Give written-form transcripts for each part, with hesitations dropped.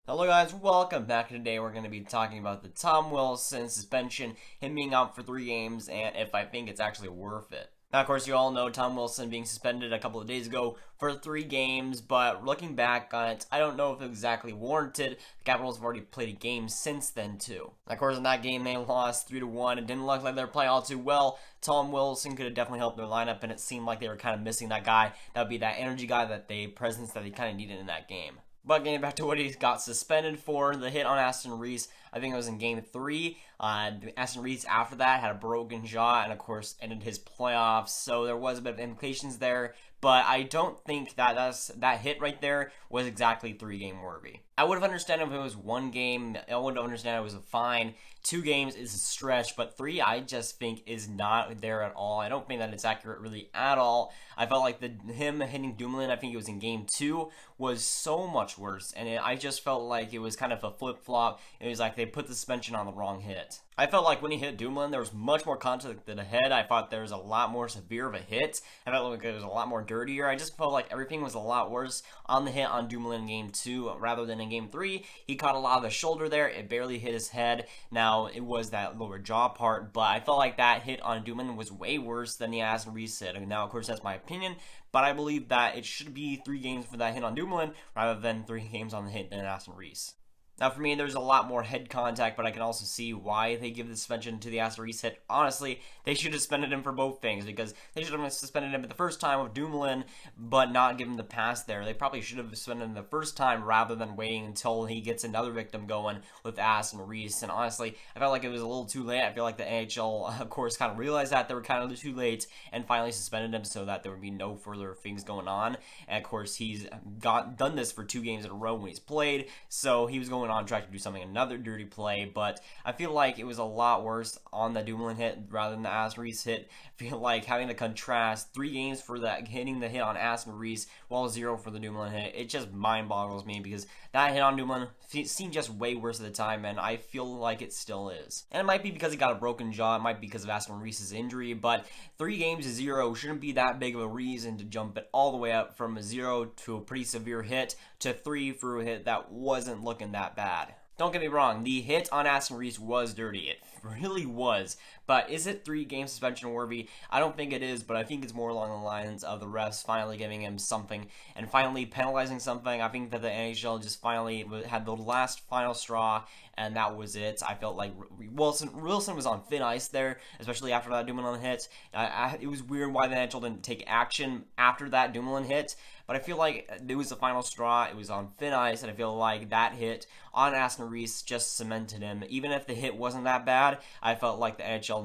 Hello guys, welcome back. Today we're going to be talking about the Tom Wilson suspension, him being out for 3 games, and if I think it's actually worth it. Now, of course, you all know Tom Wilson being suspended a couple of days ago for 3 games, but looking back on it, I don't know if it exactly warranted. The Capitals have already played a game since then, too. Of course, in that game, they lost 3-1. It didn't look like they were playing all too well. Tom Wilson could have definitely helped their lineup, and it seemed like they were kind of missing that guy. That would be that energy guy, presence that they kind of needed in that game. But getting back to what he got suspended for, the hit on Aston Reese, I think it was in Game 3. Aston Reese, after that, had a broken jaw and, of course, ended his playoffs. So there was a bit of implications there. But I don't think that hit right there was exactly 3-game worthy. I would have understood if it was 1 game. I would have understood it was a fine. 2 games is a stretch, but 3 I just think is not there at all. I don't think that it's accurate really at all. I felt like him hitting Dumoulin, I think it was in Game 2, was so much worse. And I just felt like it was kind of a flip-flop. It was like they put the suspension on the wrong hit. I felt like when he hit Dumoulin, there was much more contact to the head. I thought there was a lot more severe of a hit. I felt like it was a lot more dirtier. I just felt like everything was a lot worse on the hit on Dumoulin in Game 2 rather than in Game 3. He caught a lot of the shoulder there. It barely hit his head. Now, it was that lower jaw part, but I felt like that hit on Dumoulin was way worse than the Aston Reese hit. Now, of course, that's my opinion, but I believe that it should be 3 games for that hit on Dumoulin rather than 3 games on the hit than Aston Reese. Now, for me, there's a lot more head contact, but I can also see why they give the suspension to the Aston Reese hit. Honestly, they should have suspended him for both things, because they should have suspended him at the first time with Dumoulin, but not give him the pass there. They probably should have suspended him the first time rather than waiting until he gets another victim going with Aston Reese. And honestly, I felt like it was a little too late. I feel like the NHL, of course, kind of realized that they were kind of too late and finally suspended him so that there would be no further things going on. And, of course, he's done this for 2 games in a row when he's played, so he was going on track to do something, another dirty play, but I feel like it was a lot worse on the Dumoulin hit rather than the Aston Reese hit. I feel like having to contrast 3 games for that hitting the hit on Aston Reese while 0 for the Dumoulin hit, it just mind boggles me because that hit on Dumoulin seemed just way worse at the time, and I feel like it still is. And it might be because he got a broken jaw, it might be because of Aston Reese's injury, but 3 games to 0 shouldn't be that big of a reason to jump it all the way up from a 0 to a pretty severe hit to 3 for a hit that wasn't looking that bad. Don't get me wrong, the hit on Aston Reese was dirty. It really was. But is it 3-game suspension worthy? I don't think it is, but I think it's more along the lines of the refs finally giving him something and finally penalizing something. I think that the NHL just finally had the last final straw, and that was it. I felt like Wilson was on thin ice there, especially after that Dumoulin hit. It was weird why the NHL didn't take action after that Dumoulin hit, but I feel like it was the final straw. It was on thin ice, and I feel like that hit on Aston Reese just cemented him. Even if the hit wasn't that bad, I felt like the NHL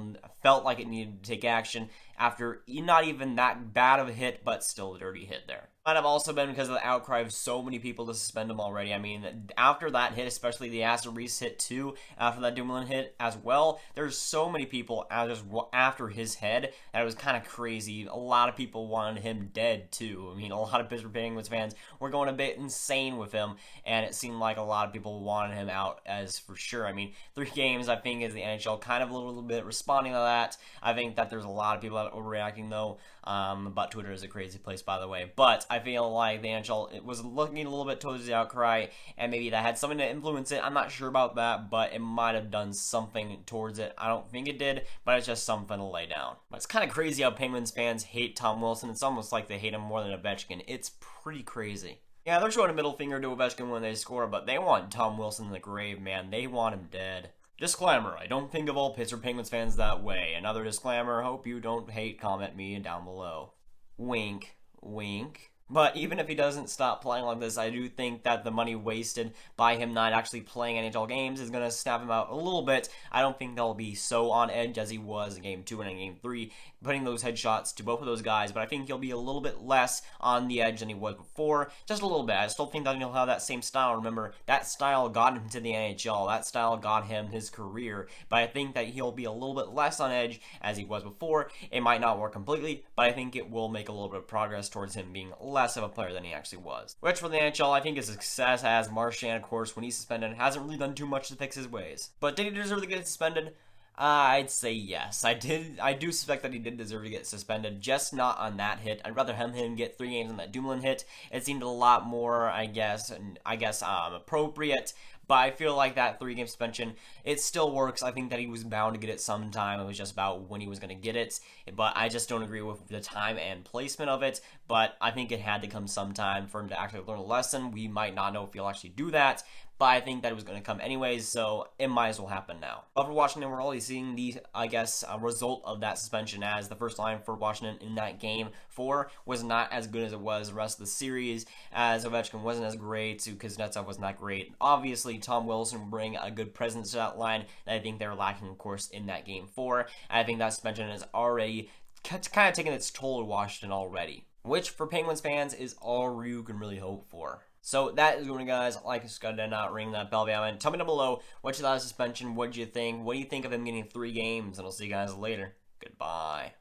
felt like it needed to take action after not even that bad of a hit, but still a dirty hit there. Might have also been because of the outcry of so many people to suspend him already. I mean, after that hit, especially the Aston Reese hit too, after that Dumoulin hit as well, there's so many people just after his head that it was kind of crazy. A lot of people wanted him dead too. I mean, a lot of Pittsburgh Penguins fans were going a bit insane with him, and it seemed like a lot of people wanted him out as for sure. I mean, 3 games, I think, is the NHL kind of a little bit responding to that. I think that there's a lot of people that are overreacting though, but Twitter is a crazy place, by the way. But I feel like the NHL was looking a little bit towards the outcry, and maybe that had something to influence it. I'm not sure about that, but it might have done something towards it. I don't think it did, but it's just something to lay down. But it's kind of crazy how Penguins fans hate Tom Wilson. It's almost like they hate him more than Ovechkin. It's pretty crazy. Yeah, they're showing a middle finger to Ovechkin when they score, but they want Tom Wilson in the grave, man. They want him dead. Disclaimer, I don't think of all Pittsburgh Penguins fans that way. Another disclaimer, hope you don't hate comment me down below. Wink, wink. But even if he doesn't stop playing like this, I do think that the money wasted by him not actually playing NHL games is going to snap him out a little bit. I don't think they'll be so on edge as he was in Game 2 and in Game 3, putting those headshots to both of those guys, but I think he'll be a little bit less on the edge than he was before, just a little bit. I still think that he'll have that same style. Remember, that style got him to the NHL. That style got him his career, but I think that he'll be a little bit less on edge as he was before. It might not work completely, but I think it will make a little bit of progress towards him being less of a player than he actually was. Which for the NHL, I think is a success, as Marchand, of course, when he's suspended, hasn't really done too much to fix his ways. But did he deserve to get suspended? I'd say yes. I do suspect that he did deserve to get suspended, just not on that hit. I'd rather him get 3 games on that Dumoulin hit. It seemed a lot more, appropriate. But I feel like that 3-game suspension, it still works. I think that he was bound to get it sometime. It was just about when he was going to get it. But I just don't agree with the time and placement of it. But I think it had to come sometime for him to actually learn a lesson. We might not know if he'll actually do that, but I think that it was going to come anyways, so it might as well happen now. But for Washington, we're already seeing the, result of that suspension, as the first line for Washington in that game 4 was not as good as it was the rest of the series, as Ovechkin wasn't as great, Kuznetsov was not great. Obviously, Tom Wilson will bring a good presence to that line that I think they're lacking, of course, in that game 4. I think that suspension has already kind of taken its toll to Washington already, which for Penguins fans is all you can really hope for. So that is going, guys. Like, subscribe, and not ring that bell button. Tell me down below what you thought of suspension. What did you think? What do you think of him getting 3 games? And I'll see you guys later. Goodbye.